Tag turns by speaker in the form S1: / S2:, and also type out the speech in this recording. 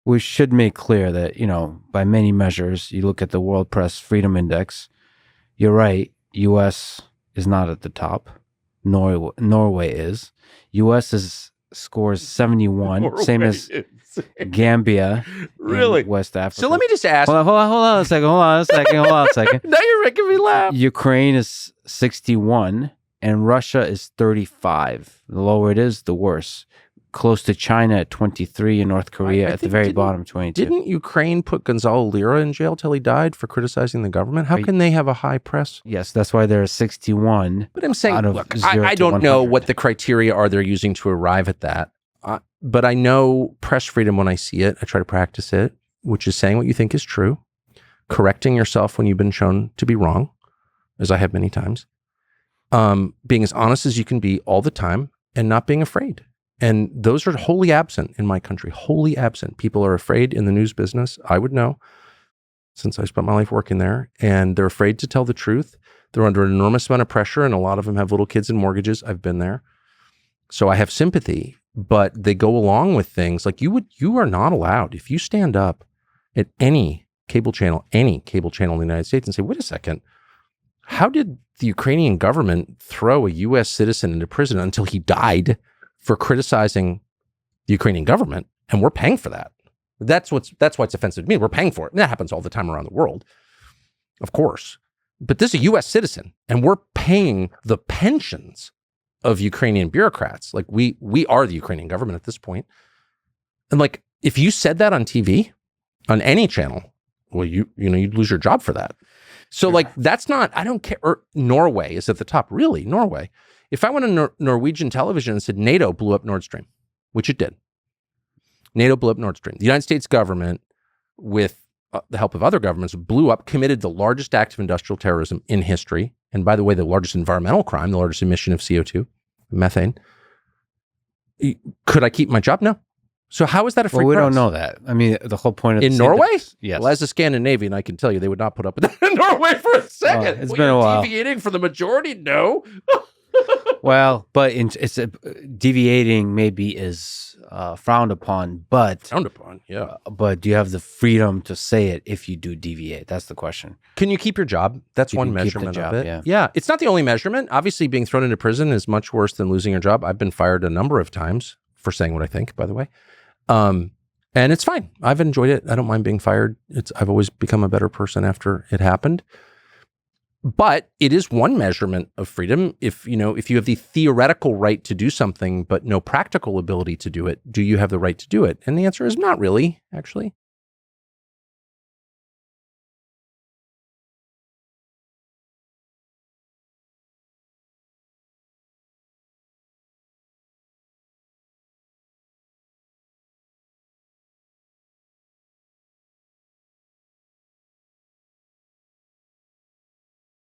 S1: we should make clear that, by many measures, you look at the World Press Freedom Index, you're right, U.S. is not at the top. Norway is. U.S. scores 71, same as Gambia,
S2: really?
S1: in West Africa.
S2: So let me just ask.
S1: Hold on a second.
S2: Now you're making me laugh.
S1: Ukraine is 61 and Russia is 35. The lower it is, the worse. Close to China at 23 and North Korea at the very bottom, 22.
S2: Didn't Ukraine put Gonzalo Lira in jail till he died for criticizing the government? How can they have a high press?
S1: Yes, that's why they're 61.
S2: But I'm saying, look, I don't know what the criteria are they're using to arrive at that. But I know press freedom when I see it. I try to practice it, which is saying what you think is true, correcting yourself when you've been shown to be wrong, as I have many times, being as honest as you can be all the time, and not being afraid. And those are wholly absent in my country, wholly absent. People are afraid in the news business. I would know, since I spent my life working there, and they're afraid to tell the truth. They're under an enormous amount of pressure, and a lot of them have little kids and mortgages. I've been there. So I have sympathy, but they go along with things like you are not allowed, if you stand up at any cable channel in the United States and say, wait a second, how did the Ukrainian government throw a U.S. citizen into prison until he died for criticizing the Ukrainian government? And we're paying for that. That's why it's offensive to me. We're paying for it. And that happens all the time around the world, of course. But this is a U.S. citizen, and we're paying the pensions of Ukrainian bureaucrats. Like we are the Ukrainian government at this point. And like, if you said that on TV, on any channel, well, you'd lose your job for that. So like, that's not, I don't care. Or Norway is at the top, really, Norway. If I went on Norwegian television and said NATO blew up Nord Stream, which it did. NATO blew up Nord Stream. The United States government, with the help of other governments, committed the largest act of industrial terrorism in history. And by the way, the largest environmental crime, the largest emission of CO2, methane. Could I keep my job? No. So how is that a free press?
S1: We don't know that. I mean, the whole point of
S2: in Norway?
S1: Yes.
S2: Well, as a Scandinavian, I can tell you they would not put up with that in Norway for a second.
S1: It's been a while.
S2: Deviating for the majority? No.
S1: Well, but it's deviating maybe is frowned upon, but
S2: yeah.
S1: But do you have the freedom to say it if you do deviate? That's the question.
S2: Can you keep your job? That's one measurement of it. Yeah, it's not the only measurement. Obviously, being thrown into prison is much worse than losing your job. I've been fired a number of times for saying what I think, by the way, and it's fine. I've enjoyed it. I don't mind being fired. I've always become a better person after it happened. But it is one measurement of freedom. If you have the theoretical right to do something, but no practical ability to do it, do you have the right to do it? And the answer is not really, actually.